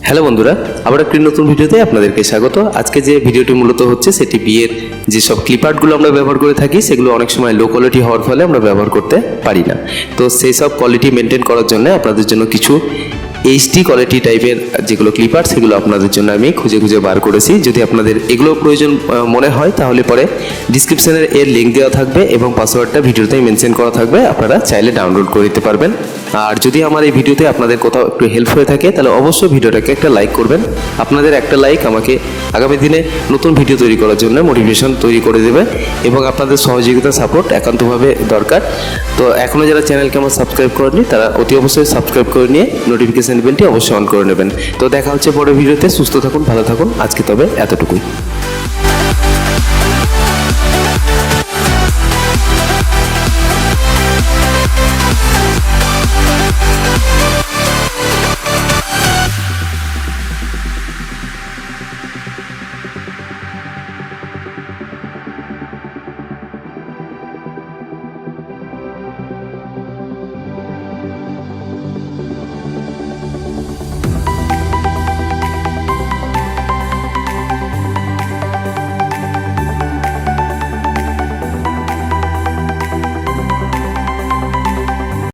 Hello বন্ধুরা, আবার একটি নতুন ভিডিওতে আপনাদেরকে স্বাগত। আজকে যে ভিডিওটি মূলত হচ্ছে সেটি বিয়ের যেসব ক্লিপার্টগুলো আমরা ব্যবহার করে থাকি সেগুলো অনেক সময় লো কোয়ালিটি হওয়ার ফলে আমরা ব্যবহার করতে পারি না। তো সেই সব কোয়ালিটি মেনটেন করার জন্য আপনাদের জন্য কিছু এইচডি কোয়ালিটি টাইপের যেগুলো ক্লিপার সেগুলো আপনাদের জন্য আমি খুঁজে খুঁজে বার করেছি। যদি আপনাদের এগুলো প্রয়োজন মনে হয় তাহলে পরে ডিসক্রিপশনের এর লিঙ্ক দেওয়া থাকবে এবং পাসওয়ার্ডটা ভিডিওতেই মেনশন করা থাকবে, আপনারা চাইলে ডাউনলোড করে নিতে পারবেন। আর যদি আমার এই ভিডিওতে আপনাদের কোথাও একটু হেল্প হয়ে থাকে তাহলে অবশ্যই ভিডিওটাকে একটা লাইক করবেন। আপনাদের একটা লাইক আমাকে আগামী দিনে নতুন ভিডিও তৈরি করার জন্য মোটিভেশন তৈরি করে দেবে এবং আপনাদের সহযোগিতা সাপোর্ট একান্তভাবে দরকার। তো এখনও যারা চ্যানেলকে আমার সাবস্ক্রাইব করেননি তারা অতি অবশ্যই সাবস্ক্রাইব করে নিয়ে নোটিফিকেশন বেলটি অবশ্যই অন করে নেবেন। তো দেখা হচ্ছে পরের ভিডিওতে। সুস্থ থাকুন, ভালো থাকুন, আজকে তবে এতটুকুই।